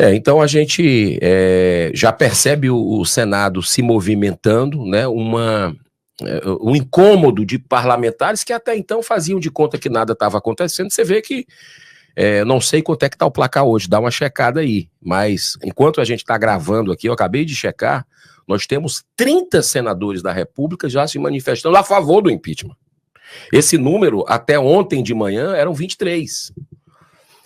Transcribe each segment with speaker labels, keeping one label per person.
Speaker 1: Então a gente já percebe o Senado se movimentando, né, um incômodo de parlamentares que até então faziam de conta que nada estava acontecendo. Você vê que, não sei quanto é que está o placar hoje, dá uma checada aí, mas enquanto a gente está gravando aqui, eu acabei de checar, nós temos 30 senadores da República já se manifestando a favor do impeachment. Esse número, até ontem de manhã, eram 23.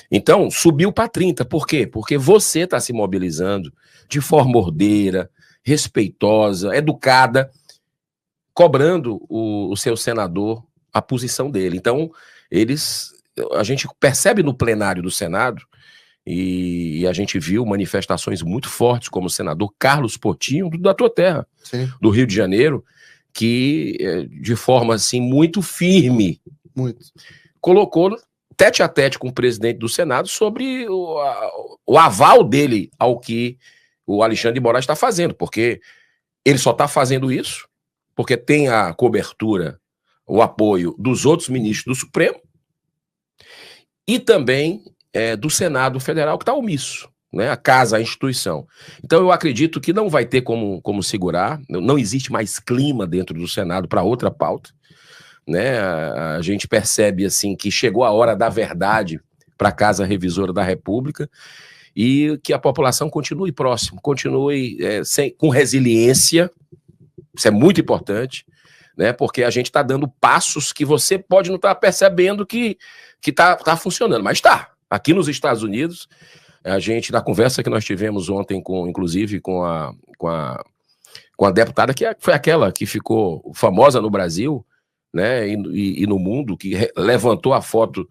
Speaker 1: Então, subiu para 30. Por quê? Porque você está se mobilizando de forma ordeira, respeitosa, educada, cobrando o seu senador a posição dele. Então, a gente percebe no plenário do Senado, e a gente viu manifestações muito fortes, como o senador Carlos Portinho, da tua terra, sim, do Rio de Janeiro, que, de forma assim, muito firme, colocou tete a tete com o presidente do Senado sobre o aval dele ao que o Alexandre de Moraes está fazendo, porque ele só está fazendo isso porque tem a cobertura, o apoio dos outros ministros do Supremo e também do Senado Federal, que está omisso, né? A casa, a instituição. Então eu acredito que não vai ter como segurar, não existe mais clima dentro do Senado para outra pauta, né? A gente percebe assim que chegou a hora da verdade para a Casa Revisora da República e que a população continue próximo, continue com resiliência. Isso é muito importante, né? Porque a gente está dando passos que você pode não estar percebendo que tá funcionando, mas está. Aqui nos Estados Unidos, a gente, na conversa que nós tivemos ontem, inclusive com a deputada, que foi aquela que ficou famosa no Brasil, né, e no mundo, que levantou a foto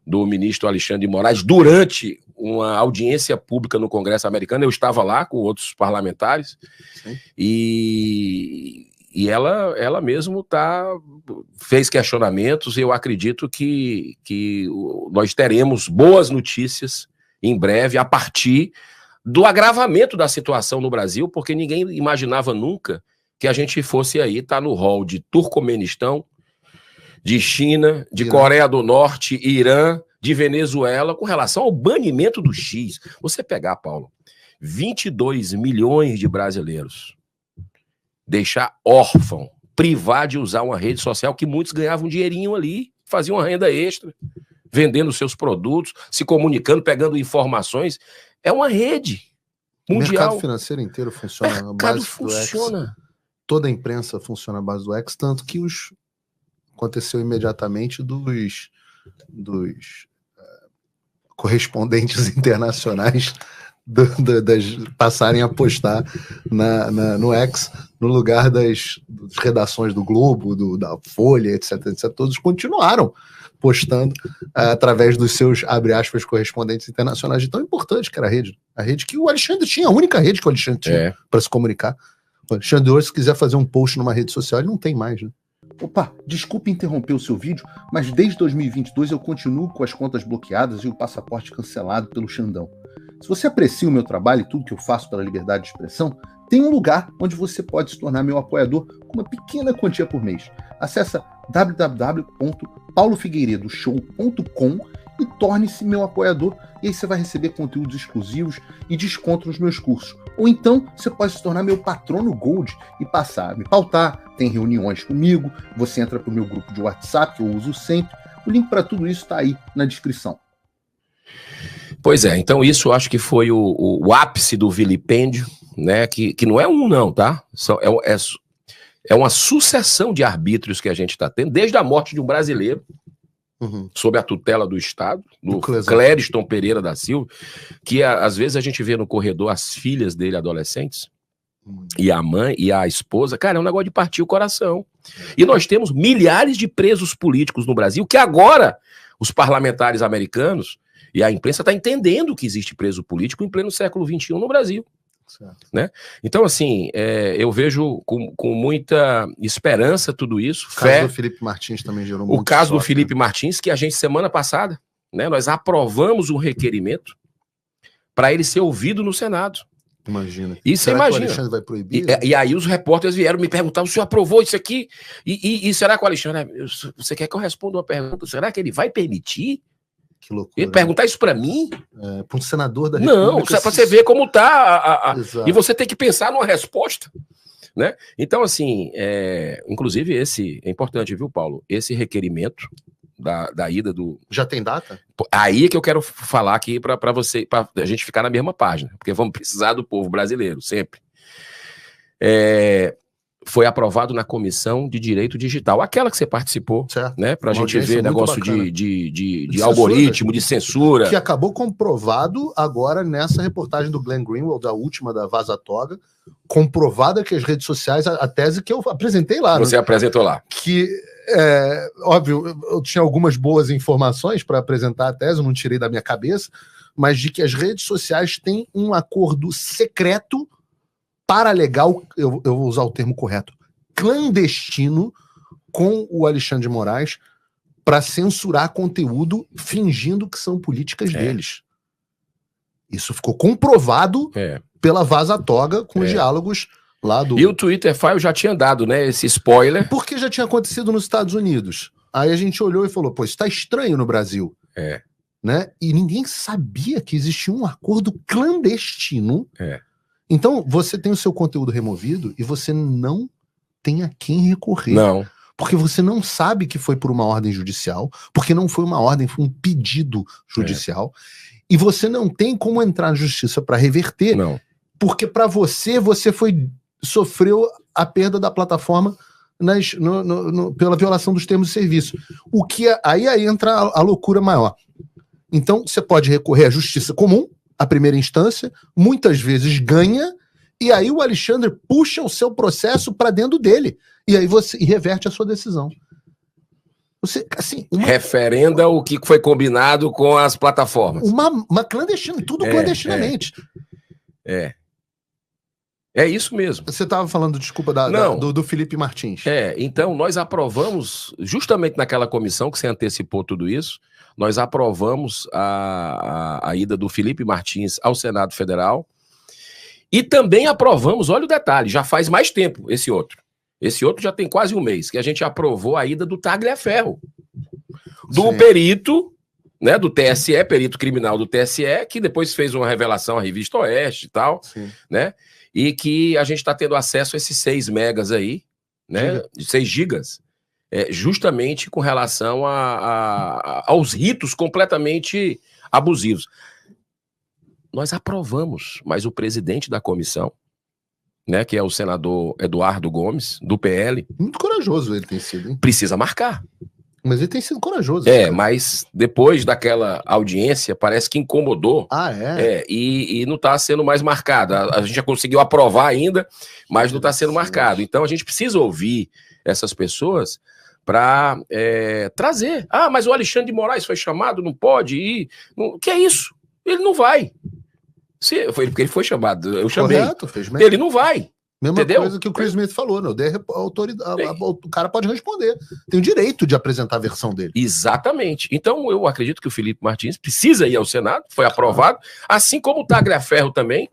Speaker 1: do ministro Alexandre de Moraes durante uma audiência pública no Congresso americano. Eu estava lá com outros parlamentares, e ela mesmo fez questionamentos, e eu acredito que nós teremos boas notícias em breve, a partir do agravamento da situação no Brasil, porque ninguém imaginava nunca que a gente fosse aí estar no rol de Turcomenistão, de China, de Coreia do Norte, Irã, de Venezuela, com relação ao banimento do X. Você pegar, Paulo, 22 milhões de brasileiros, deixar órfão, privar de usar uma rede social que muitos ganhavam um dinheirinho ali, faziam uma renda extra, vendendo seus produtos, se comunicando, pegando informações. É uma rede mundial.
Speaker 2: O mercado financeiro inteiro funciona na base do X. Toda a imprensa funciona na base do X, tanto que aconteceu imediatamente dos correspondentes internacionais passarem a postar no X, no lugar das redações do Globo, da Folha, etc. Todos continuaram postando através dos seus, abre aspas, correspondentes internacionais, de tão importante que era a rede que o Alexandre tinha, a única rede que o Alexandre tinha para se comunicar. O Alexandre hoje, se quiser fazer um post numa rede social, ele não tem mais, né?
Speaker 3: Opa, desculpe interromper o seu vídeo, mas desde 2022 eu continuo com as contas bloqueadas e o passaporte cancelado pelo Xandão. Se você aprecia o meu trabalho e tudo que eu faço pela liberdade de expressão, tem um lugar onde você pode se tornar meu apoiador com uma pequena quantia por mês. Acesse www.paulofigueiredoshow.com e torne-se meu apoiador, e aí você vai receber conteúdos exclusivos e desconto nos meus cursos. Ou então você pode se tornar meu patrono Gold e passar a me pautar, tem reuniões comigo, você entra para o meu grupo de WhatsApp, que eu uso sempre. O link para tudo isso está aí na descrição.
Speaker 1: Pois é, então isso eu acho que foi o ápice do vilipêndio, né? Que não é não, tá? É uma sucessão de arbítrios que a gente está tendo, desde a morte de um brasileiro, sob a tutela do Estado, do Clériston Pereira da Silva, que às vezes a gente vê no corredor as filhas dele adolescentes, e a mãe e a esposa. Cara, é um negócio de partir o coração. E nós temos milhares de presos políticos no Brasil, que agora os parlamentares americanos e a imprensa está entendendo que existe preso político em pleno século XXI no Brasil. Né? Então, assim, eu vejo com muita esperança tudo isso.
Speaker 2: O caso do Felipe Martins também gerou muito.
Speaker 1: O caso do Felipe Martins, que a gente, semana passada, né, nós aprovamos um requerimento para ele ser ouvido no Senado.
Speaker 2: Imagina.
Speaker 1: E você imagina.
Speaker 2: Que o Alexandre vai proibir?
Speaker 1: E aí os repórteres vieram me perguntar: o senhor aprovou isso aqui? E será que o Alexandre... Você quer que eu responda uma pergunta? Será que ele vai permitir
Speaker 2: Que loucura.
Speaker 1: E perguntar isso para mim?
Speaker 2: Para um senador da República.
Speaker 1: Não, para você ver como tá.
Speaker 2: Exato.
Speaker 1: E você tem que pensar numa resposta. Né? Então, assim, inclusive é importante, viu, Paulo? Esse requerimento da ida do...
Speaker 2: Já tem data?
Speaker 1: Aí é que eu quero falar aqui para você, para a gente ficar na mesma página, porque vamos precisar do povo brasileiro, sempre. Foi aprovado na Comissão de Direito Digital, aquela que você participou, né? Para a gente ver negócio de algoritmo, de censura.
Speaker 2: Que acabou comprovado agora nessa reportagem do Glenn Greenwald, da última da Vaza Toga, comprovada que as redes sociais, a tese que eu apresentei lá.
Speaker 1: Você apresentou lá.
Speaker 2: Que, óbvio, eu tinha algumas boas informações para apresentar a tese, eu não tirei da minha cabeça, mas de que as redes sociais têm um acordo secreto, paralegal, eu vou usar o termo correto, clandestino, com o Alexandre de Moraes para censurar conteúdo fingindo que são políticas deles. Isso ficou comprovado pela Vaza Toga com os diálogos lá do...
Speaker 1: E o Twitter File já tinha dado, né, esse spoiler.
Speaker 2: Porque já tinha acontecido nos Estados Unidos. Aí a gente olhou e falou, pô, isso tá estranho no Brasil. Né? E ninguém sabia que existia um acordo clandestino. Então, você tem o seu conteúdo removido e você não tem a quem recorrer.
Speaker 1: Não.
Speaker 2: Porque você não sabe que foi por uma ordem judicial, porque não foi uma ordem, foi um pedido judicial. E você não tem como entrar na justiça para reverter.
Speaker 1: Não.
Speaker 2: Porque para você sofreu a perda da plataforma pela violação dos termos de serviço. O que aí entra a loucura maior. Então, você pode recorrer à justiça comum, a primeira instância, muitas vezes ganha, e aí o Alexandre puxa o seu processo para dentro dele, e aí você reverte a sua decisão. Você, assim,
Speaker 1: referenda o que foi combinado com as plataformas.
Speaker 2: Uma clandestina, tudo clandestinamente.
Speaker 1: É isso mesmo.
Speaker 2: Você estava falando, desculpa, do Felipe Martins.
Speaker 1: Então nós aprovamos, justamente naquela comissão que você antecipou tudo isso, nós aprovamos a ida do Felipe Martins ao Senado Federal e também aprovamos, olha o detalhe, já faz mais tempo esse outro. Esse outro já tem quase um mês, que a gente aprovou a ida do Tagliaferro, do perito, né, do TSE, perito criminal do TSE, que depois fez uma revelação à Revista Oeste e tal, né, e que a gente está tendo acesso a esses 6 megas aí, né, 6 gigas, justamente com relação aos ritos completamente abusivos. Nós aprovamos, mas o presidente da comissão, né, que é o senador Eduardo Gomes, do PL...
Speaker 2: Muito corajoso ele tem sido, hein?
Speaker 1: Precisa marcar.
Speaker 2: Mas ele tem sido corajoso.
Speaker 1: Mas depois daquela audiência, parece que incomodou. E não está sendo mais marcado. A gente já conseguiu aprovar ainda, mas não está sendo marcado. Então a gente precisa ouvir essas pessoas para trazer. Mas o Alexandre de Moraes foi chamado, não pode ir. O que é isso? Ele não vai. Porque ele foi chamado, eu chamei.
Speaker 2: Correto, fez
Speaker 1: ele não vai.
Speaker 2: Mesma coisa que o Chris Smith falou, né? O cara pode responder. Tem o direito de apresentar a versão dele.
Speaker 1: Exatamente. Então eu acredito que o Felipe Martins precisa ir ao Senado, foi aprovado, assim como o Tagliaferro também,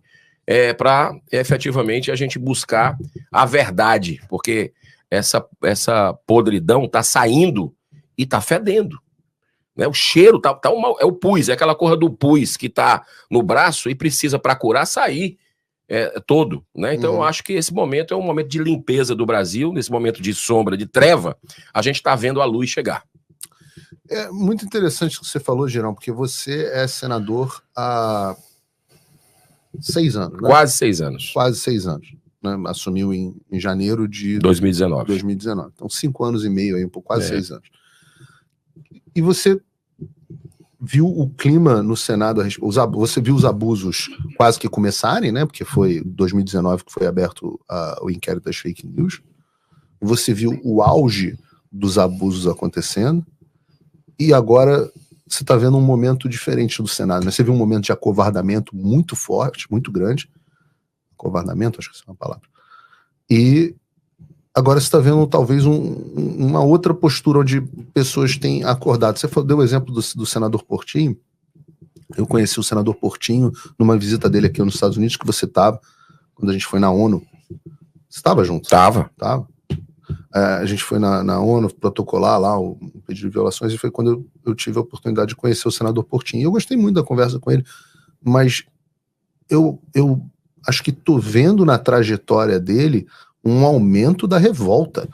Speaker 1: para efetivamente a gente buscar a verdade, porque essa podridão tá saindo e tá fedendo. Né? O cheiro é o pus, é aquela coisa do pus que tá no braço e precisa, para curar, sair todo, né? Então eu acho que esse momento é um momento de limpeza do Brasil, nesse momento de sombra, de treva, a gente está vendo a luz chegar.
Speaker 2: É muito interessante o que você falou, Girão, porque você é senador há 6 anos, né?
Speaker 1: Quase 6 anos.
Speaker 2: Quase 6 anos. Né? Assumiu em janeiro de
Speaker 1: 2019.
Speaker 2: Então 5 anos e meio, aí, quase 6 anos. E você viu o clima no Senado, você viu os abusos quase que começarem, né? Porque foi 2019 que foi aberto o inquérito das fake news. Você viu o auge dos abusos acontecendo. E agora você está vendo um momento diferente do Senado, né? Você viu um momento de acovardamento muito forte, muito grande. Acovardamento, acho que essa é uma palavra. E agora você está vendo talvez uma outra postura onde pessoas têm acordado. Você deu o exemplo do senador Portinho. Eu conheci o senador Portinho numa visita dele aqui nos Estados Unidos, que você estava, quando a gente foi na ONU. Você estava junto?
Speaker 1: Estava.
Speaker 2: a gente foi na ONU protocolar lá o pedido de violações, e foi quando eu tive a oportunidade de conhecer o senador Portinho. Eu gostei muito da conversa com ele, mas eu acho que tô vendo na trajetória dele um aumento da revolta,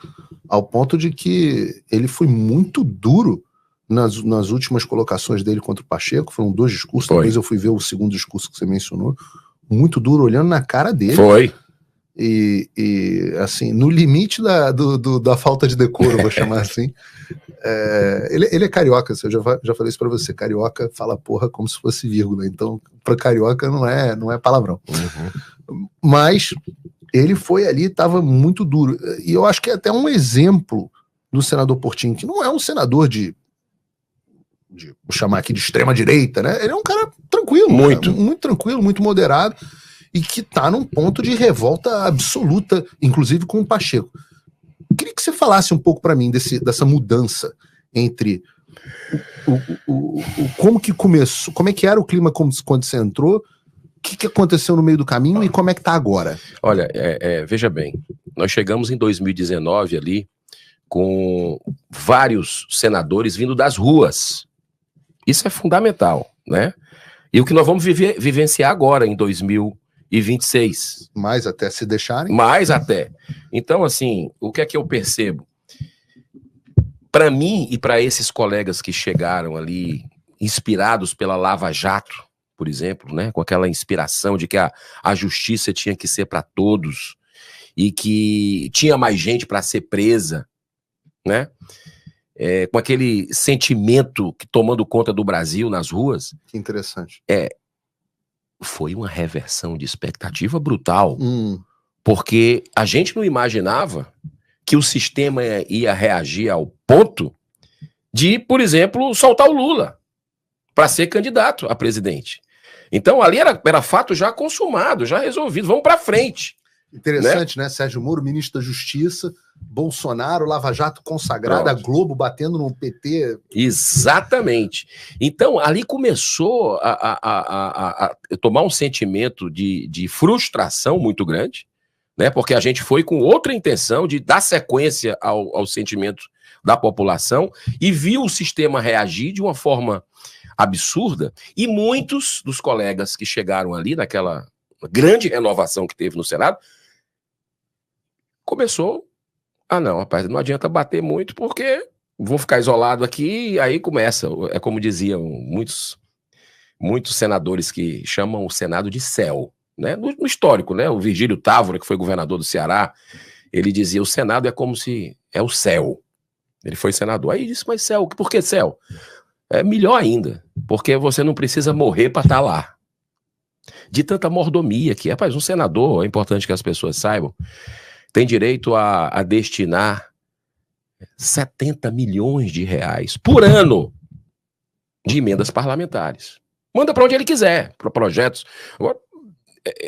Speaker 2: ao ponto de que ele foi muito duro nas últimas colocações dele contra o Pacheco. Foram 2 discursos, depois eu fui ver o segundo discurso que você mencionou, muito duro, olhando na cara dele.
Speaker 1: Foi.
Speaker 2: E assim, no limite da falta de decoro, vou chamar assim. Ele é carioca, eu já falei isso pra você, carioca fala porra como se fosse vírgula, então pra carioca não é palavrão. Mas ele foi ali, tava muito duro, e eu acho que é até um exemplo do senador Portinho, que não é um senador vou chamar aqui de extrema direita, né? Ele é um cara tranquilo, muito tranquilo, muito moderado, e que tá num ponto de revolta absoluta, inclusive com o Pacheco. Eu queria que você falasse um pouco para mim dessa mudança entre como que começou, como é que era o clima quando você entrou, o que aconteceu no meio do caminho e como é que tá agora?
Speaker 1: Olha, veja bem, nós chegamos em 2019 ali com vários senadores vindo das ruas. Isso é fundamental, né? E o que nós vamos vivenciar agora em 2026.
Speaker 2: Mais até se deixarem?
Speaker 1: Mais até. Então, assim, o que é que eu percebo? Para mim e para esses colegas que chegaram ali, inspirados pela Lava Jato, por exemplo, né, com aquela inspiração de que a justiça tinha que ser para todos e que tinha mais gente para ser presa, né? Com aquele sentimento que tomando conta do Brasil nas ruas.
Speaker 2: Que interessante.
Speaker 1: Foi uma reversão de expectativa brutal, porque a gente não imaginava que o sistema ia reagir ao ponto de, por exemplo, soltar o Lula para ser candidato a presidente. Então ali era fato já consumado, já resolvido, vamos para frente.
Speaker 2: Interessante, né? Sérgio Moro, ministro da Justiça, Bolsonaro, Lava Jato consagrada, a Globo batendo no PT.
Speaker 1: Exatamente. Então, ali começou a tomar um sentimento de frustração muito grande, né? Porque a gente foi com outra intenção de dar sequência ao sentimento da população e viu o sistema reagir de uma forma absurda, e muitos dos colegas que chegaram ali naquela grande renovação que teve no Senado começou, não, rapaz, não adianta bater muito porque vou ficar isolado aqui, e aí começa, é como diziam muitos senadores que chamam o Senado de céu, né? No histórico, né? O Virgílio Távora, que foi governador do Ceará, ele dizia, o Senado é como se é o céu. Ele foi senador, aí disse, mas céu, por que céu? É melhor ainda, porque você não precisa morrer para estar lá. De tanta mordomia que, rapaz, um senador, é importante que as pessoas saibam, tem direito a destinar 70 milhões de reais por ano de emendas parlamentares. Manda para onde ele quiser, para projetos.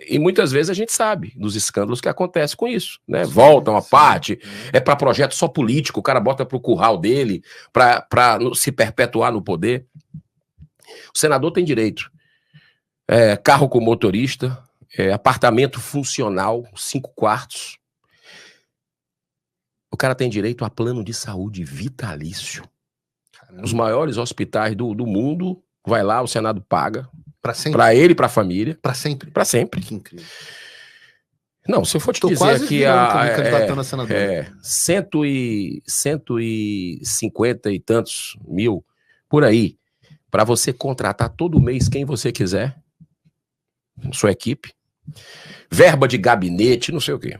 Speaker 1: E muitas vezes a gente sabe dos escândalos que acontecem com isso, né? Voltam a parte, é para projeto só político, o cara bota para o curral dele, para se perpetuar no poder. O senador tem direito. Carro com motorista, apartamento funcional, 5 quartos. O cara tem direito a plano de saúde vitalício. Caramba. Os maiores hospitais do mundo, vai lá, o Senado paga.
Speaker 2: Para sempre?
Speaker 1: Para ele e para a família.
Speaker 2: Para sempre?
Speaker 1: Para sempre.
Speaker 2: Que incrível.
Speaker 1: Não, se eu for te dizer aqui, 150 e tantos mil, por aí, para você contratar todo mês quem você quiser, sua equipe, verba de gabinete, não sei o quê.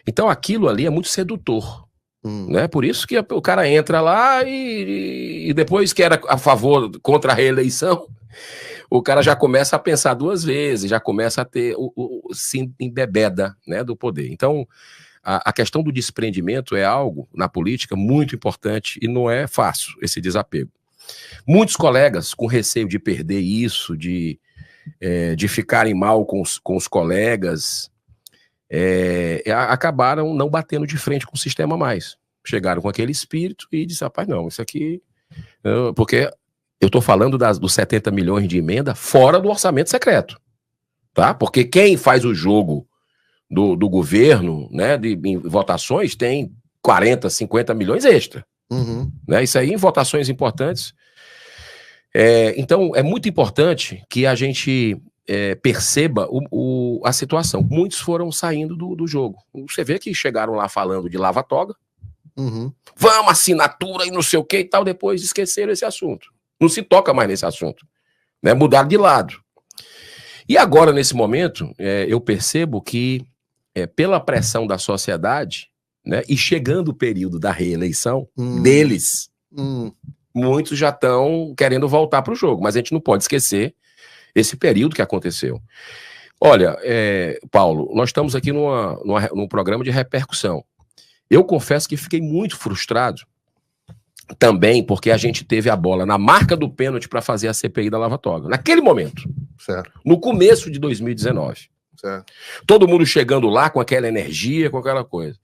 Speaker 1: Então aquilo ali é muito sedutor, né? Por isso que o cara entra lá e depois que era a favor, contra a reeleição, o cara já começa a pensar 2 vezes, já começa a ter se embebeda, né, do poder. Então a questão do desprendimento é algo na política muito importante e não é fácil esse desapego. Muitos colegas com receio de perder isso, de ficarem mal com os colegas, acabaram não batendo de frente com o sistema mais. Chegaram com aquele espírito e disseram, rapaz, não, isso aqui... Porque eu estou falando dos 70 milhões de emenda fora do orçamento secreto, tá? Porque quem faz o jogo do governo, né, em votações, tem 40, 50 milhões extra.
Speaker 2: Uhum.
Speaker 1: Né? Isso aí em votações importantes. Então, é muito importante que a gente perceba a situação. Muitos foram saindo do jogo. Você vê que chegaram lá falando de lava-toga,
Speaker 2: Uhum.
Speaker 1: vamos, assinatura e não sei o que e tal, depois esqueceram esse assunto. Não se toca mais nesse assunto. Né? Mudaram de lado. E agora, nesse momento, eu percebo que, pela pressão da sociedade, né, e chegando o período da reeleição deles, muitos já estão querendo voltar para o jogo. Mas a gente não pode esquecer esse período que aconteceu. Olha, Paulo, nós estamos aqui num programa de repercussão. Eu confesso que fiquei muito frustrado também, porque a gente teve a bola na marca do pênalti para fazer a CPI da lava-toga. Naquele momento.
Speaker 2: Certo.
Speaker 1: No começo de 2019.
Speaker 2: Certo.
Speaker 1: Todo mundo chegando lá com aquela energia, com aquela coisa.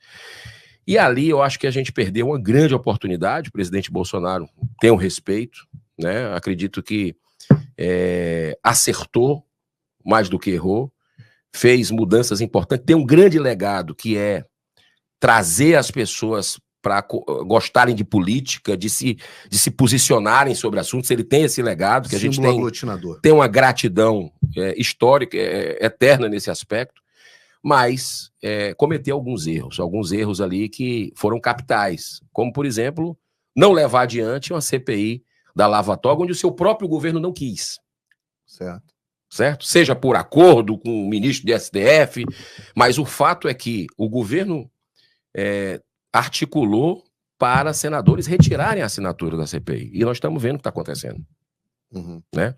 Speaker 1: E ali eu acho que a gente perdeu uma grande oportunidade. O presidente Bolsonaro tem um respeito, né? Acredito que acertou mais do que errou, fez mudanças importantes, tem um grande legado que é trazer as pessoas para gostarem de política, de se posicionarem sobre assuntos. Ele tem esse legado que a gente tem uma gratidão histórica, eterna nesse aspecto, mas cometeu alguns erros ali que foram capitais, como, por exemplo, não levar adiante uma CPI da lava-toga, onde o seu próprio governo não quis. Certo? Seja por acordo com o ministro do STF, mas o fato é que o governo articulou para senadores retirarem a assinatura da CPI. E nós estamos vendo o que está acontecendo.
Speaker 2: Uhum.
Speaker 1: Né?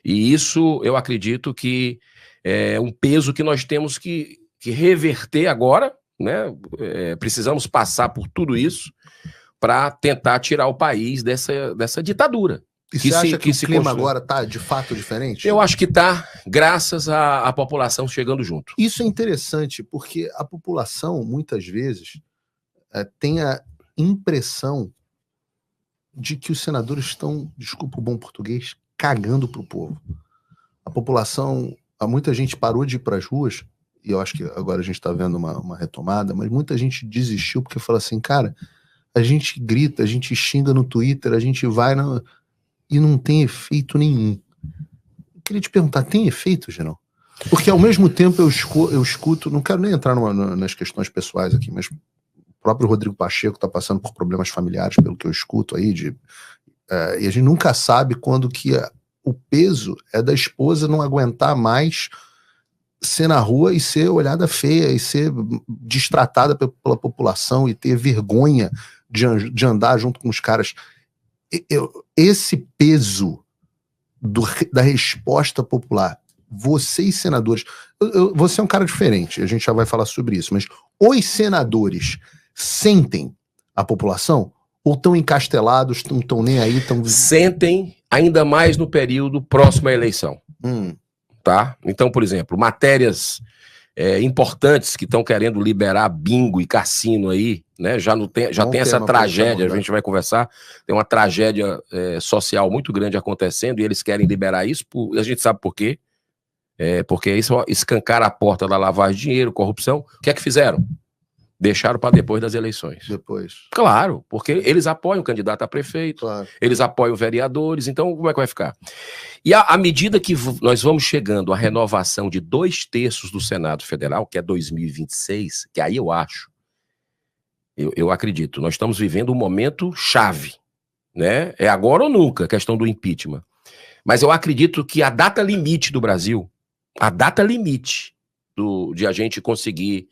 Speaker 1: E isso, eu acredito que é um peso que nós temos que reverter agora, né? Precisamos passar por tudo isso para tentar tirar o país dessa ditadura.
Speaker 2: E você acha que o clima agora está de fato diferente?
Speaker 1: Eu acho que está, graças à população chegando junto.
Speaker 2: Isso é interessante, porque a população, muitas vezes, tem a impressão de que os senadores estão, desculpa o bom português, cagando para o povo. A população, muita gente parou de ir para as ruas, e eu acho que agora a gente está vendo uma retomada, mas muita gente desistiu porque fala assim, cara, a gente grita, a gente xinga no Twitter, a gente vai e não tem efeito nenhum. Eu queria te perguntar, tem efeito, Gerão? Porque ao mesmo tempo eu escuto, não quero nem entrar nas questões pessoais aqui, mas o próprio Rodrigo Pacheco está passando por problemas familiares, pelo que eu escuto aí, e a gente nunca sabe quando que o peso é da esposa não aguentar mais ser na rua e ser olhada feia, e ser destratada pela população, e ter vergonha de andar junto com os caras. Esse peso da resposta popular, vocês senadores, você é um cara diferente, a gente já vai falar sobre isso, mas os senadores sentem a população ou estão encastelados, não estão nem aí?
Speaker 1: Sentem, ainda mais no período próximo à eleição. Tá? Então, por exemplo, matérias importantes que estão querendo liberar bingo e cassino aí, né? Já tem essa tragédia, a gente vai conversar, tem uma tragédia social muito grande acontecendo e eles querem liberar isso, a gente sabe por quê. Porque isso escancara a porta da lavagem de dinheiro, corrupção. O que é que fizeram? Deixaram para depois das eleições. Claro, porque eles apoiam o candidato a prefeito, claro. Eles apoiam vereadores, então como é que vai ficar? E à medida que nós vamos chegando à renovação de 2/3 do Senado Federal, que é 2026, que aí eu acho, eu acredito, nós estamos vivendo um momento chave, né? É agora ou nunca a questão do impeachment. Mas eu acredito que a data limite do Brasil, a data limite de a gente conseguir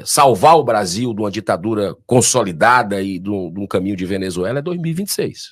Speaker 1: salvar o Brasil de uma ditadura consolidada e de um caminho de Venezuela é 2026.